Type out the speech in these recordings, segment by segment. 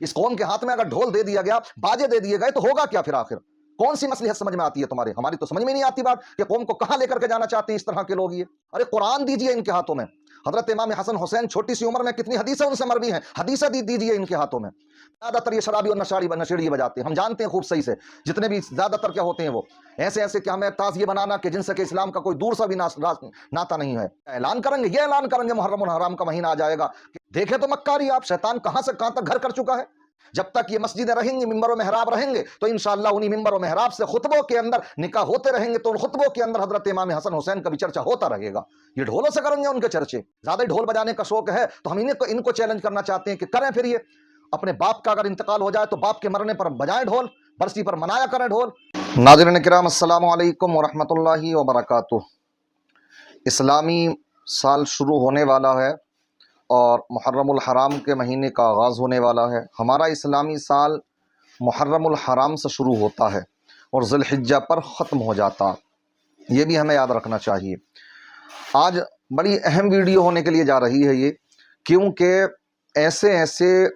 इस कौम के हाथ में अगर ढोल दे दिया गया, बाजे दे दिए गए, तो होगा क्या फिर आखिर? कौन सी मसलिहत समझ में आती है तुम्हारे? हमारी तो समझ में नहीं आती बात कि कौम को कहां लेकर के जाना चाहते हैं इस तरह के लोग। ये अरे कुरान दीजिए इनके हाथों में। हजरत इमाम हसन हुसैन छोटी सी उम्र में कितनी हदीसें उनसे मरवी हैं, हदीसें दीजिए इनके हाथों में। ज्यादातर ये शराबी और नशेड़ी बजाते हैं, हम जानते हैं खूब सही से। जितने भी ज्यादातर क्या होते हैं वो ऐसे क्या हमें ताज़िए बनाना कि जिनसे कि इस्लाम का कोई दूर सा भी नाता नहीं है। ऐलान करेंगे, ये ऐलान करेंगे मुहर्रम और हराम का महीना आ जाएगा। देखे तो मक्कारी आप, शैतान कहां से कहां तक घर कर चुका है। जब तक ये मस्जिदें रहेंगी, मिंबर और मेहराब रहेंगे, तो इंशाअल्लाह उन्हीं मिंबर और मेहराब से खुतबों के अंदर निकाह होते रहेंगे। तो उन खुतबों के अंदर हजरत इमाम हसन हुसैन का भी चर्चा होता रहेगा। ये ढोलों से करेंगे उनके चर्चे। ज्यादा ढोल बजाने का शौक है तो हम इनको चैलेंज करना चाहते हैं कि करें फिर ये। अपने बाप का अगर इंतकाल हो जाए तो बाप के मरने पर बजाएं ढोल, बरसी पर मनाया करें ढोल। नाज़रीन किराम, अस्सलामु अलैकुम व रहमतुल्लाहि व बरकातुहू। इस्लामी साल शुरू होने वाला है और मुहर्रमुल हराम के महीने का आगाज़ होने वाला है। हमारा इस्लामी साल मुहर्रमुल हराम से शुरू होता है और ज़ुल्हिज्जा पर ख़त्म हो जाता। ये भी हमें याद रखना चाहिए। आज बड़ी अहम वीडियो होने के लिए जा रही है ये, क्योंकि ऐसे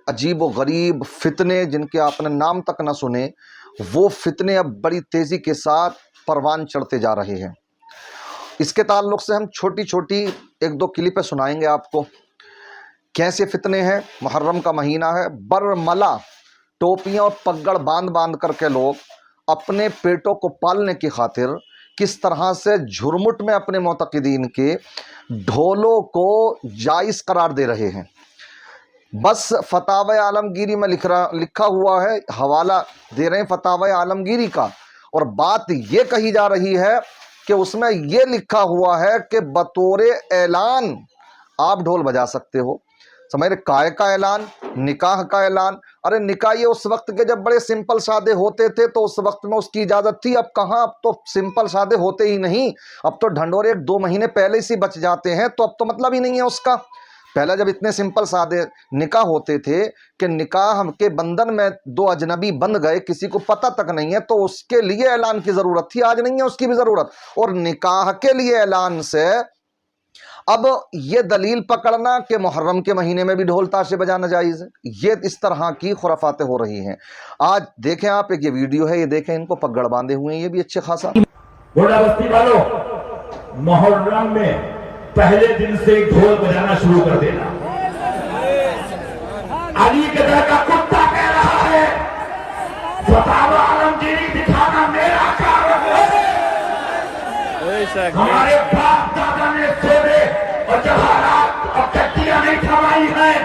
अजीब व गरीब फितने जिनके आपने नाम तक न सुने, वो फितने अब बड़ी तेज़ी के साथ परवान चढ़ते जा रहे हैं। इसके ताल्लुक़ से हम छोटी छोटी एक दो क्लिपें सुनाएंगे आपको। कैसे फितने हैं, मुहर्रम का महीना है, बरमला टोपियाँ और पगड़ बांध करके लोग अपने पेटों को पालने की खातिर किस तरह से झुरमुट में अपने मुतक़िदीन के ढोलों को जायज़ करार दे रहे हैं। बस फतावा आलमगीरी में लिखा हुआ है, हवाला दे रहे हैं फतावा आलमगीरी का, और बात ये कही जा रही है कि उसमें ये लिखा हुआ है कि बतौरे ऐलान आप ढोल बजा सकते हो। समझ रहे? काय का ऐलान, निकाह का ऐलान। अरे निकाह ये उस वक्त के जब बड़े सिंपल सादे होते थे तो उस वक्त में उसकी इजाज़त थी। अब कहाँ, अब तो सिंपल सादे होते ही नहीं, अब तो ढंढोरे 1-2 महीने पहले से बच जाते हैं, तो अब तो मतलब ही नहीं है उसका। पहले जब इतने सिंपल सादे निकाह होते थे कि निकाह के बंधन में 2 अजनबी बंध गए, किसी को पता तक नहीं है, तो उसके लिए ऐलान की ज़रूरत थी। आज नहीं है उसकी भी ज़रूरत। और निकाह के लिए ऐलान से अब ये दलील पकड़ना कि मुहर्रम के महीने में भी ढोल ताशे बजाना जायज़ है, ये इस तरह की खुराफातें हो रही हैं। आज देखें आप, एक ये वीडियो है, ये देखें, इनको पगड़ बांधे हुए हैं, ये भी अच्छे खासा। घोड़ा बस्ती वालों, मुहर्रम में पहले दिन से ढोल बजाना शुरू कर देना। अली के दर का कुत्ता कह रहा है, फतावा आलमगीरी दिखाना मेरा काम है। हमारे बाप दादा ने सोने और जवाहरात और कट्टियां नहीं थमाई हैं।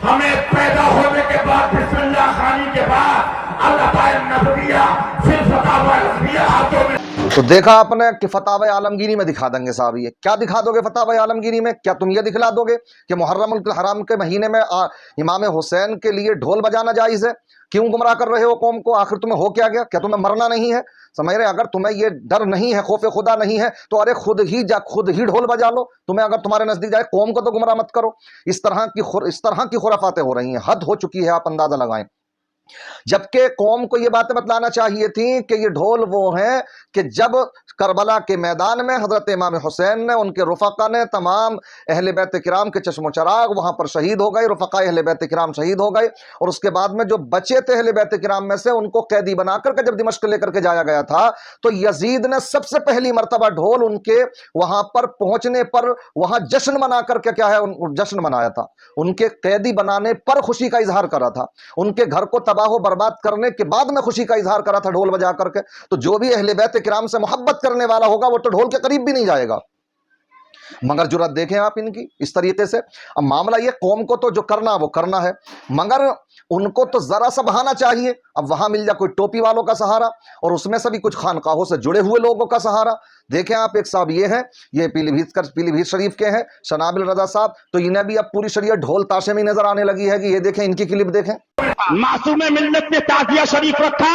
हमें पैदा होने के बाद बिस्मिल्लाह खानी के बाद अल्लाह पाक नबविया, फिर फतावा आलमगीरी हाथों में। तो देखा आपने कि फतावा आलमगीरी में दिखा देंगे साहब। ये क्या दिखा दोगे फतावा आलमगीरी में? क्या तुम ये दिखला दोगे कि मुहर्रम हराम के महीने में इमाम हुसैन के लिए ढोल बजाना जायज़ है? क्यों गुमराह कर रहे हो कौम को? आखिर तुम्हें हो क्या गया? क्या तुम्हें मरना नहीं है? समझ रहे? अगर तुम्हें ये डर नहीं है, खौफ खुदा नहीं है, तो अरे खुद ही ढोल बजा लो। तुम्हें अगर तुम्हारे नजदीक जाए, कौम को तो गुमराह मत करो। इस तरह की खुराफातें हो रही हैं, हद हो चुकी है, आप अंदाजा लगाएं। जबकि कौम को ये बातें बतलाना चाहिए थी कि ये ढोल वो हैं कि जब करबला के मैदान में हजरत इमाम हुसैन ने, उनके रुफ़क़ा ने, तमाम अहले बैत किराम के चश्मो चराग वहाँ पर शहीद हो गए, रुफ़क़ा अहले बैत किराम शहीद हो गए, और उसके बाद में जो बचे थे अहले बैत किराम में से, उनको कैदी बना करके जब दिमश्क लेकर के जाया गया था, तो यजीद ने सबसे पहली मरतबा ढोल उनके वहाँ पर पहुँचने पर वहाँ जश्न मना करके क्या है, जश्न मनाया था। उनके कैदी बनाने पर खुशी का इजहार करा था, उनके घर को तबाह बर्बाद करने के बाद में खुशी का इजहार करा था ढोल बजा करके। तो जो भी अहले बैत किराम से मोहब्बत करने वाला होगा वो तो ढोल के करीब भी नहीं जाएगा। मगर जुर्रत देखें आप इनकी इस तरीके से। अब मामला ये, कौम को तो जो करना वो करना है, मगर उनको तो जरा सा बहाना चाहिए। अब वहां मिल जाए कोई टोपी वालों का सहारा, और उसमें से भी कुछ खानकाहों से जुड़े हुए लोगों का सहारा। देखें आप, एक साहब ये हैं, ये पीलीभीत शरीफ के हैं, शनाबिल रजा साहब, तो इन्हें भी अब पूरी शरीयत ढोल ताशे में नजर आने लगी है कि ये देखें, इनकी क्लिप देखें। मासूम मिल्लत ने ताज़िया शरीफ रखा,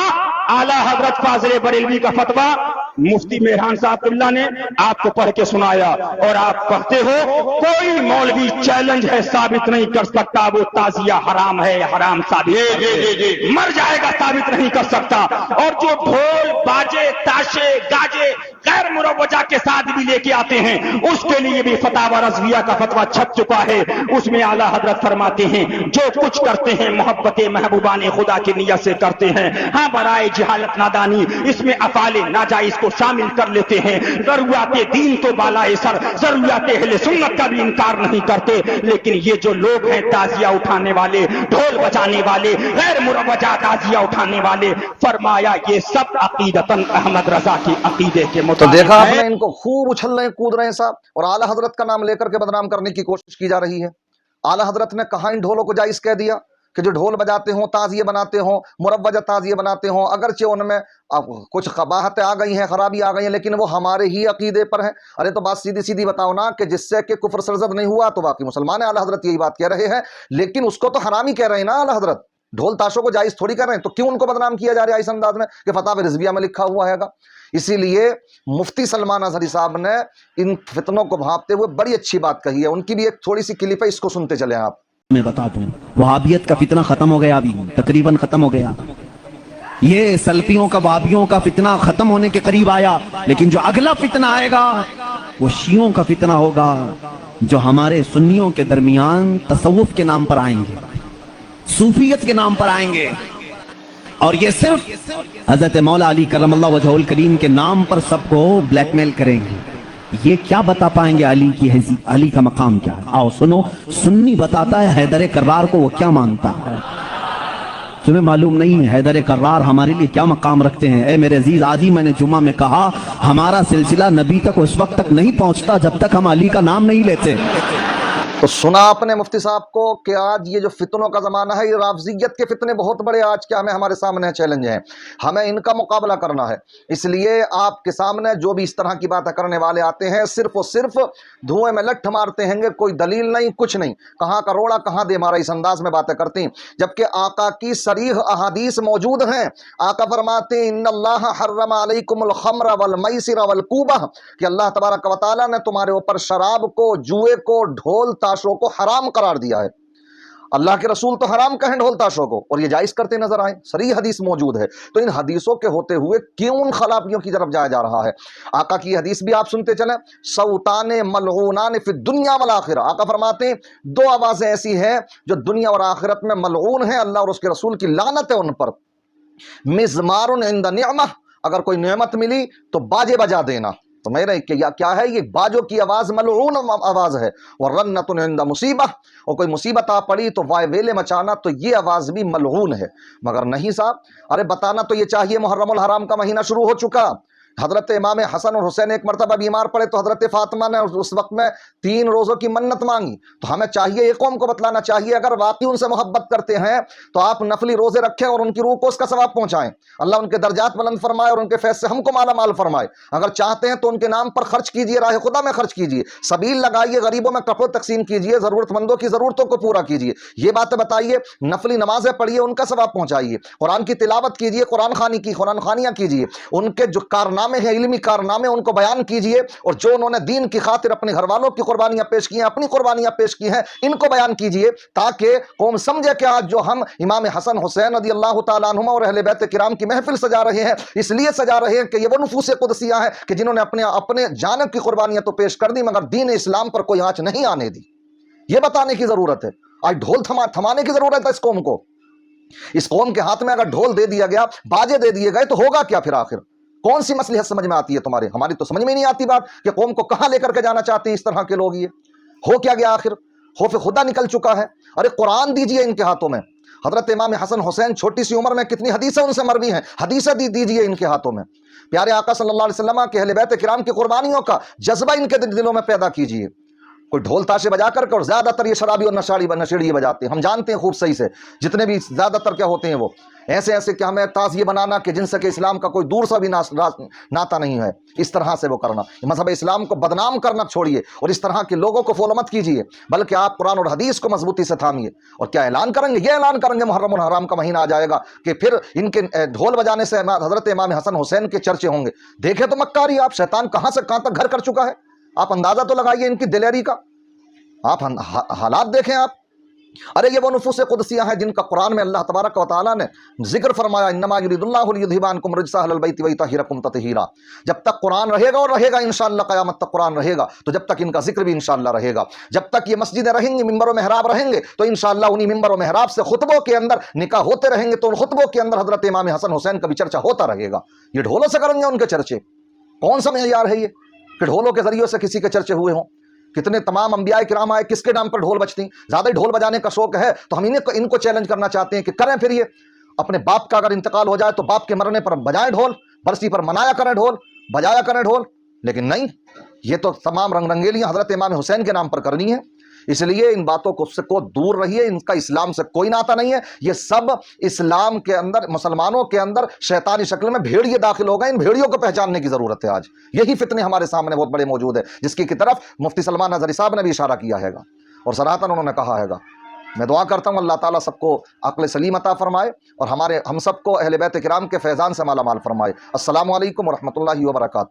आला हजरत फाज़िल बरेलवी का फतवा मुफ्ती मेहरान साहब ने आपको पढ़ के सुनाया, और आप पढ़ते हो, कोई मौलवी चैलेंज है साबित नहीं कर सकता वो ताज़िया हराम है, हराम साबित मर जाएगा, साबित नहीं कर सकता। और जो ढोल बाजे ताशे गाजे गैर मुरव्वजा के साथ भी लेके आते हैं, उसके लिए भी फतावा रज़विया का फतवा छप चुका है। उसमें आला हजरत फरमाते हैं जो कुछ करते हैं मोहब्बत महबूबाने खुदा की नियत से करते हैं। हाँ, बराए जहालत नादानी इसमें अफाले नाजायज को शामिल कर लेते हैं। जरूरियात दीन तो बालाए सर, जरूरियात अहले सुन्नत का भी इनकार नहीं करते। लेकिन ये जो लोग हैं ताजिया उठाने वाले, ढोल बजाने वाले, गैर मुरव्वजा ताजिया उठाने वाले, फरमाया ये सब अकीदतन अहमद रजा की अकीदे के तो मुताबिक देखा है। आपने, इनको खूब उछल रहे हैं, कूद रहे हैं साहब, और आला हजरत का नाम लेकर के बदनाम करने की कोशिश की जा रही है। आला हजरत ने कहा इन ढोलों को जायज कह दिया कि जो ढोल बजाते हो, ताजिए बनाते हो, मुरव्वजा ताजिए बनाते हो, अगरचे उनमें कुछ कबाहतें आ गई हैं, खराबी आ गई हैं, लेकिन वो हमारे ही अकीदे पर है। अरे तो बात सीधी सीधी बताओ ना कि जिससे कि कुफ्र सरजद नहीं हुआ तो बाकी मुसलमान है। आला हजरत यही बात कह रहे हैं, लेकिन उसको तो हरामी कह रहे हैं ना आला हजरत, ढोल ताशों को जायज थोड़ी कर रहे हैं। तो क्यों उनको बदनाम किया जा रहा है इस अंदाज में कि फतावा रिजविया में लिखा हुआ है। इसीलिए मुफ्ती सलमान अजहरी साहब ने इन फितनों को भांपते हुए बड़ी अच्छी बात कही है। उनकी भी एक थोड़ी सी क्लिप है, इसको सुनते चले आप। मैं बता दूं, वहाबियत का फितना खत्म हो गया, अभी तकरीबन खत्म हो गया। ये सल्फियों का, वहाबियों का फितना खत्म होने के करीब आया, लेकिन जो अगला फितना आएगा वो शियों का फितना होगा, जो हमारे सुन्नियों के दरमियान तसव्वुफ के नाम पर आएंगे, सूफियत के नाम पर आएंगे, और ये सिर्फ हजरत मौला अली करमल्लाहु वजहुल करीम के नाम पर सबको ब्लैकमेल करेंगे। ये क्या बता पाएंगे अली की हैसियत, अली का मकाम क्या है? आओ सुनो, सुन्नी बताता है हैदर कर्रार को वो क्या मानता है। तुम्हें मालूम नहीं है हैदर कर्रार हमारे लिए क्या मकाम रखते हैं? ए मेरे अजीज, आज ही मैंने जुमा में कहा हमारा सिलसिला नबी तक उस वक्त तक नहीं पहुंचता जब तक हम अली का नाम नहीं लेते। तो सुना आपने मुफ्ती साहब को कि आज ये जो फितनों का ज़माना है, ये राफजियत के फितने बहुत बड़े आज के हमारे सामने चैलेंज हैं, हमें इनका मुकाबला करना है। इसलिए आपके सामने जो भी इस तरह की बातें करने वाले आते हैं, सिर्फ और सिर्फ धुएं में लठ मारते हैं, कोई दलील नहीं, कुछ नहीं, कहाँ का रोड़ा कहाँ दे मारा, इस अंदाज में बातें करती हैं। जबकि आका की सरीह अहादीस मौजूद हैं। आका फरमाते इन्नल्लाह हर्रम अलैकुमुल खम्र वल मैसिर वल कूबह, कि अल्लाह तबारक व तआला ने तुम्हारे ऊपर शराब को, जुए को, ढोल ताशों को हराम करार दिया है। अल्लाह के रसूल तो हराम कहें ढोल ताशों को, और ये जायज करते नजर आए, सही हदीस मौजूद है। तो इन हदीसों के होते हुए क्यों उन खलाफियों की तरफ जाया जा रहा है? आका की हदीस भी आप सुनते चलें, सौताने मलऊनान फि दुनिया वल आखिरा। आका फरमाते हैं दो आवाजें ऐसी हैं जो दुनिया और आखिरत में मलऊन है, अल्लाह और उसके रसूल की लानत है उन पर। मिज़मारुन इंद निअमा, अगर कोई नेमत मिली तो बाजे बजा देना। तो मेरे क्या है, ये बाजों की आवाज मलऊन आवाज है। और रन्नतुन इंद मुसीबा, और कोई मुसीबत आ पड़ी तो वाय वेले मचाना, तो ये आवाज भी मलऊन है। मगर नहीं साहब, अरे बताना तो ये चाहिए मुहर्रमुल हराम का महीना शुरू हो चुका। हजरत इमाम हसन और हुसैन एक मरतबा बीमार पड़े तो हजरत फातिमा ने उस वक्त में 3 रोज़ों की मन्नत मांगी। तो हमें चाहिए, एक कौम को बतलाना चाहिए, अगर वाकई उनसे मोहब्बत करते हैं तो आप नफली रोजे रखें और उनकी रूह को उसका सवाब पहुंचाएं। अल्लाह उनके दर्जात बुलंद फरमाए और उनके फैज़ से हमको माला माल फरमाए। अगर चाहते हैं तो उनके नाम पर खर्च कीजिए, राह खुदा में खर्च कीजिए, सबील लगाइए, गरीबों में कपड़े तकसीम कीजिए, जरूरतमंदों की जरूरतों को पूरा कीजिए, ये बातें बताइए। नफली नमाजें पढ़िए, उनका सवाब पहुंचाइए, कुरान की तिलावत कीजिए, कुरान खानियां कीजिए, उनके जो कारनामे हैं, इल्मी कारनामे, उनको बयान कीजिए, और जो उन्होंने दीन की खातिर अपने घर वालों की कुर्बानियां पेश की हैं, अपनी कुर्बानियां पेश की हैं, इनको बयान कीजिए, ताकि कौम समझे कि आज जो हम इमाम हसन हुसैन रज़ी अल्लाह तआला अन्हुमा और अहले बैत किराम की महफिल सजा रहे हैं, इसलिए सजा रहे हैं कि ये वो नुफूस कुदसियां हैं कि जिन्होंने अपने जानब की कुर्बानियां तो पेश कर दी, मगर दीन इस्लाम पर कोई आंच नहीं आने दी। ये बताने की जरूरत है। आज ढोल थमाने की जरूरत है इस कौम को। इस कौम के हाथ में अगर ढोल दे दिया गया, बाजे दे दिए गए, तो होगा क्या फिर आखिर? कौन सी मसलिहत समझ में आती है तुम्हारे? हमारी तो समझ में नहीं आती बात कि कौम को कहां लेकर के जाना चाहते हैं इस तरह के लोग। ये हो क्या गया आखिर? खौफ खुदा निकल चुका है। अरे कुरान दीजिए इनके हाथों में। हजरत इमाम हसन हुसैन छोटी सी उम्र में कितनी हदीसें उनसे मरवी हैं, हदीसें दीजिए इनके हाथों में। प्यारे आका सल्लल्लाहु अलैहि वसल्लम के अहले बैत किराम की कुर्बानियों का जज्बा इनके दिलों में पैदा कीजिए। कोई ढोल ताशे बजा करके, और ज्यादातर ये शराबी और नशेड़ी बजाते हैं, हम जानते हैं खूब सही से। जितने भी ज्यादातर क्या होते हैं वो ऐसे कि हमें ताज़िए बनाना कि जिनसे कि इस्लाम का कोई दूर सा भी नाता नहीं है, इस तरह से वो करना। मज़हब इस्लाम को बदनाम करना छोड़िए और इस तरह के लोगों को फॉलो मत कीजिए, बल्कि आप कुरान और हदीस को मजबूती से थामिए। और क्या ऐलान करेंगे? ये ऐलान करेंगे मुहर्रमुल हराम का महीना आ जाएगा कि फिर इनके ढोल बजाने से हजरत इमाम हसन हुसैन के चर्चे होंगे। देखे तो मक्कारी आप, शैतान कहां से कहां तक घर कर चुका है। आप अंदाजा तो लगाइए इनकी दिलेरी का, आप हालात देखें आप। अरे ये वो नुफूस कुदसियाँ हैं जिनका कुरान में अल्लाह तबारक व तआला ने जिक्र फरमाया, इन्नमा युरिदुल्लाहु लियुज़हिबा अन्कुम रिज्सा अहलल बैति व युतहिरकुम तत्हीरा। जब तक कुरान रहेगा और रहेगा इंशाअल्लाह, क़यामत तक कुरान रहेगा, तो जब तक इनका जिक्र भी इंशाअल्लाह रहेगा। जब तक ये मस्जिदें रहेंगी, मिंबर व मेहराब रहेंगे, तो इंशाअल्लाह उन्हीं मिंबर व मेहराब से खुतबों के अंदर निकाह होते रहेंगे, तो उन खुतबों के अंदर हज़रत इमाम हसन हुसैन का भी चर्चा होता रहेगा। ये ढोलों से करेंगे उनके चर्चे? कौन सा मेयार है ये कि ढोलों के जरिए से किसी के चर्चे हुए हों? कितने तमाम अंबिया किराम आए, किसके नाम पर ढोल बजती? ज्यादा ही ढोल बजाने का शौक है तो हम इनको चैलेंज करना चाहते हैं कि करें फिर ये। अपने बाप का अगर इंतकाल हो जाए तो बाप के मरने पर बजाएं ढोल, बरसी पर मनाया करें ढोल, बजाया करें ढोल, लेकिन नहीं, ये तो तमाम रंग रंगेलियां हजरत इमाम हुसैन के नाम पर करनी है। इसलिए इन बातों को दूर रहिए, इनका इस्लाम से कोई नाता नहीं है। ये सब इस्लाम के अंदर, मुसलमानों के अंदर शैतानी शक्ल में भेड़िए दाखिल हो गए। इन भेड़ियों को पहचानने की जरूरत है। आज यही फितने हमारे सामने बहुत बड़े मौजूद है, जिसकी की तरफ मुफ्ती सलमान नजरी साहब ने भी इशारा किया है और सराहतन उन्होंने कहा है। मैं दुआ करता हूँ अल्लाह ताला सबको अक्ल सलीम अता फरमाए और हम सबको अहले बैत किराम के फैज़ान से माला माल फरमाए। अस्सलामु अलैकुम व रहमतुल्लाहि व बरकातुहू।